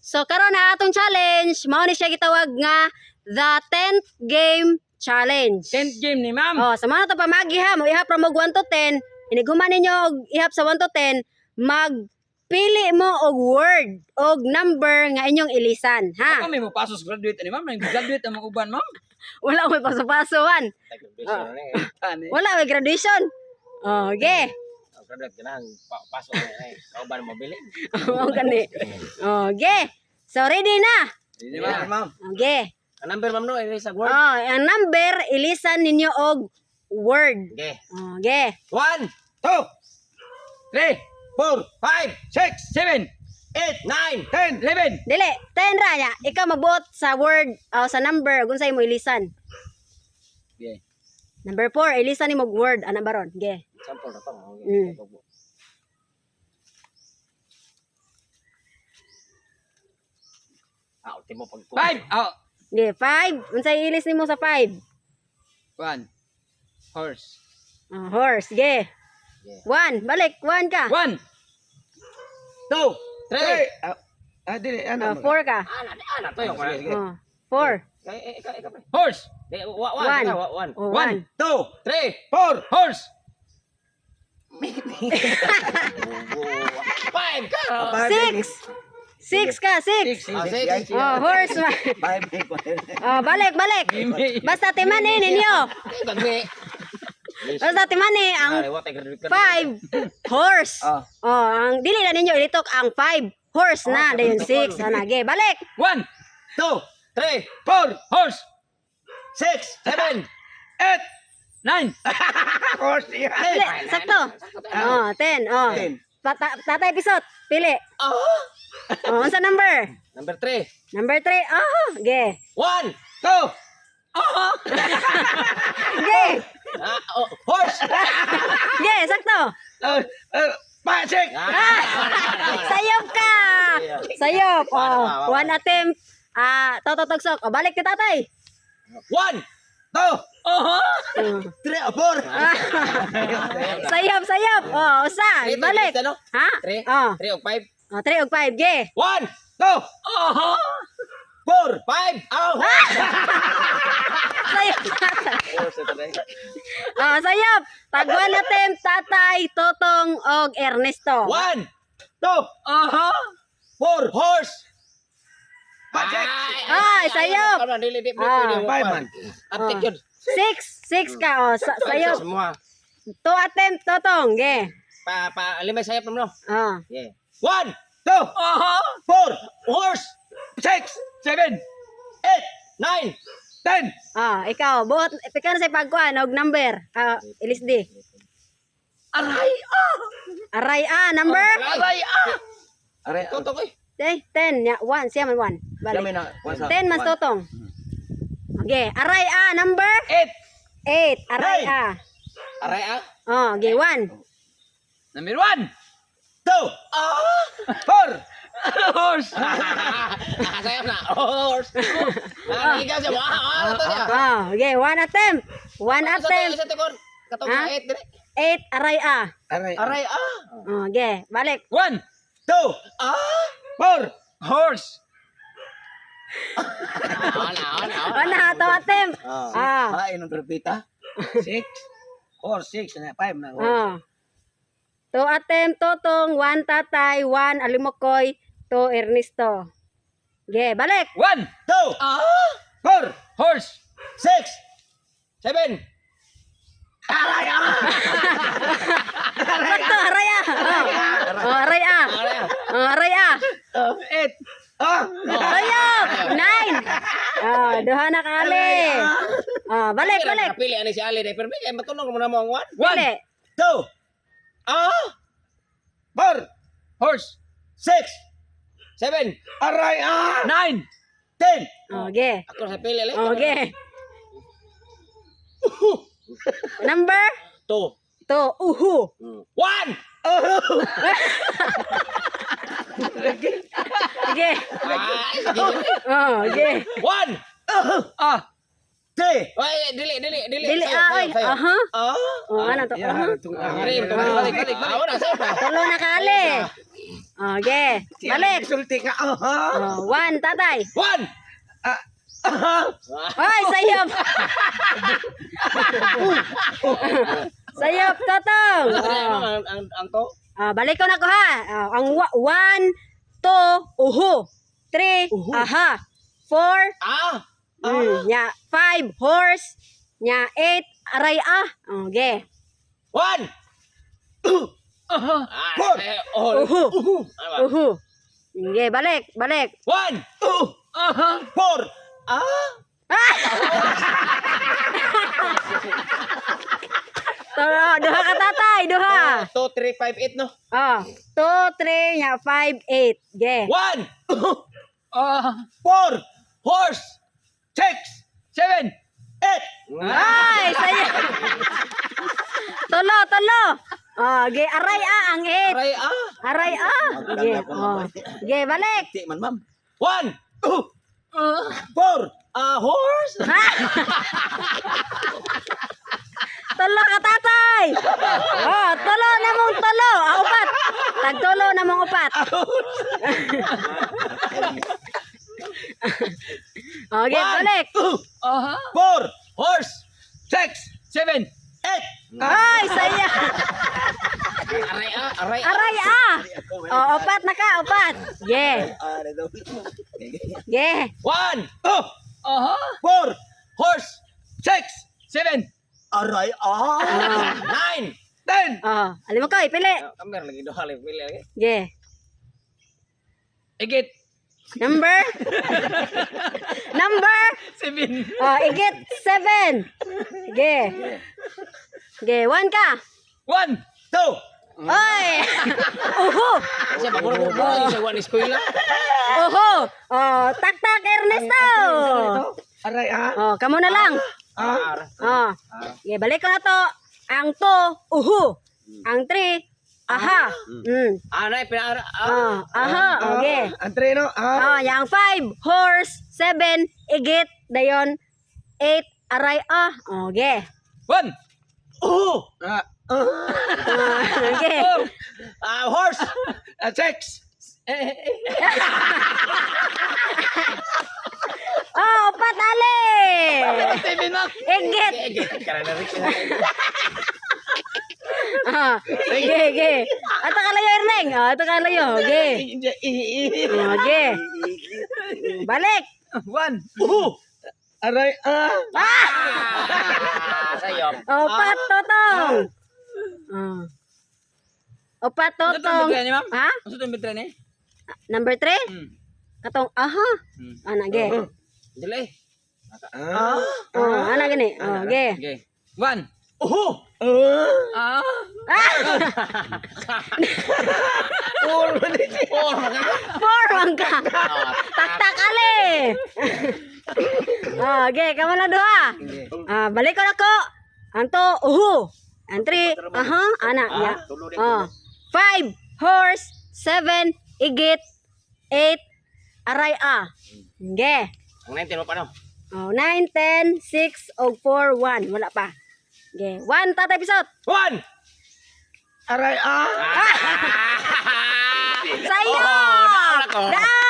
So karon na atong challenge, mao ni siya gitawag nga the 10th game challenge. 10th game ni ma'am. Oh, sa mga to pamagi ha, mo ihap ra mo 1 to 10. Iniguman ninyo og ihap sa 1 to 10, magpili mo og word og number nga inyong ilisan, ha? Ako may mapasos graduate ni ma'am, nag-graduate ang mga uban ma'am. Wala may paso-pasoan. Wala may graduation. Oh, okay. Graduate ka na, pasok na eh. Ako ba na mabili? Oh, gani. Okay. So ready na. Hindi ma'am. Okay. Ang number ma'am no, erase a word. Oh, ang number ilisan ninyo og word. Okay. Okay. 1, 2, 3, 4, 5, 6, 7, 8, 9, 10. 11. Dili, 10 ra nya. Ikaw magbuot sa word o sa number kung sa'yo mo ilisan. Okay. Number 4, ilisan ni mo og word ana baron. Okay. Sample na to. Mm. Ultimo pag 5. Oh. Okay, 5. Unsay ilis nimo sa 5? 1. Horse. Horse. Okay. 1, balik 1 ka. 1. 2, 3. Dili, 4 ka. Ana to yung sige. 4. Ikaw pre. Horse. 1. 1. 1. 2, 3, 4. Horse. 5 ka. 6. 6 ka, 6. Horse. Balik. Basta timani ninyo. Basta timani ang 5 horse. Ang dili na ninyo ilitok ang 5 horse na dayon 6 ana ge balik. 1. 2, 3, 4. Horse. 6, 7, 9. Horse Dili sakto. 10. 10. Tatay pisot pili. Unsa number? Number 3. Number 3. Ge. 1, 2. Ge. Horse. Ge, sakto. Magic! Sayop ka. Sayop. One attempt. Tototogsok. Balik ka tatay. 1, 2, 3, 4. Sayop. Usa. Balik. Ha? 3, 3 o 5. 3 og 5. Ge. 1, 2, 4, 5. Sayop tatay. Sayop. Tagwan attempt tatay, Totong og Ernesto. 1, 2, 4. Horse. Magic! Sayop. Five man. Aptik yun. 6 ka. Sayop. Semua. 2 attempt, Totong. Ge. Limay sayap naman no. Yeah. 1, 2, 4. Horse. 6, 7. 8, 9, 10. Ikaw, buot, ikaw na sa pagkuhan, og number. LSD. Aray, number? Are, tonto ko eh. 10, 1, siya man 1. Kami Balik. na. 10 mas Totong. Okay, aray, number? 8. Aray, Aray okay, 1. Number 1. 2, 4. Horse. Sayap na. Horse. Ikaw siya. Ito siya. Okay, 1 attempt. 1 attempt. Sa tikon. Katong sa 8 dire. 8, aray, Aray Okay, balik. 1. 2, 4. Horse. Ana, to attempt. Inom trapita. 6, 4, 6, 5 na. 2 attempt, Totong, 1 tatay, 1 Alimokoy, 2 Ernesto. Okay, balik. 1. 2, 4, Horse. 6, 7. Sakto, araya. Araya. 8. Sayop. 9. Duha na kali. Balik. Pili ani si Ali dai pero kay matulong mo na mo ang 1. Balik. 2, 4, Horse. 6, 7. Aray, 9. 10. Okay. Ako sa pili lang. Okay. Number 2, 2. Uhu. 1. Okay. Okay. 1. 3. Oy, dili. Dili, ano to? Balik. Ako na, sayo pa. Tulo na kali. Okay. Balik. Sulti ka. Aha. Oh, 1, tatay. 1. Hoy, sayop. Sayop, totong. Ang to? Balik ko na ko ha. Ang 1, 2, uhu. 3, aha. 4, nya 5, horse. Nya 8, aray ah. Okay. 1. 4. Uhu. Uhu. Okay, balik. 1. 4. Duha ka tatay, duha. 2, 3, 5, 8, no? 2, 3, nya 5, 8. Okay. 1. 4, 4. Horse. 6. 7, 8. Ay, saya. Tolo. Okay, aray ah ang 8. Aray, Aray ah. Okay. Okay, balik. Di man, ma'am. 1. 4. Horse. Tolo ka tatay. Tolo na mong tolo. Upat. Tagtolo na mong upat. Okay, balik. 4. Horse. 6. 7, 8. Ay, saya. Aray, Aray ah. Upat na ka, upat. Yeah. Yeah. 1. 4. Horse. 6. 7, Aray, 9. 10, Alim mo ko, ipili. Kamera lagi doha lagi pilih lagi. Yeah. igit, Number? 7, Igit 7. Okay. Okay, 1 ka. 1, 2. Oy! Uhu! Kasi pagbulo sa one eskwela. Uhu! Tak-tak Ernesto! Aray, Kamo na lang. Okay, balik ko na to. Ang 2, uhu. Ang 3, aha. Anay pinara. Aha, okay. Andre, no? Yang 5, horse. 7, igit. Dayon, 8, aray, ah. Okay. 1, Okay. Horse. 6. Upat ali. 7 na. Igit. Karena rin. Okay. Ato kalayo, Erneng. Ato kalayo. Okay. Okay. Balik. 1, Aray, Sayop. Opat totong. Opat Ano totong. itong bitray ni ma'am? Ha? Ano itong bitray ni? Number 3? Katong aha. Ana ge. Dili. Ana gani. Okay. Okay. 1, Four man ka. Tak-tak ali. Okay, kamu na duha. Balik ko na ko. Ang to, uhu. Ang 3, aha, ana, ya. 5, horse. 7, igit. 8, aray, ah. Okay. Ang 19 mo pa no? 9, 10, 6, og 4, 1. Wala pa. Okay. 1, tatay pisot. 1. Aray, Sayo! Oh, naon ako. Daan!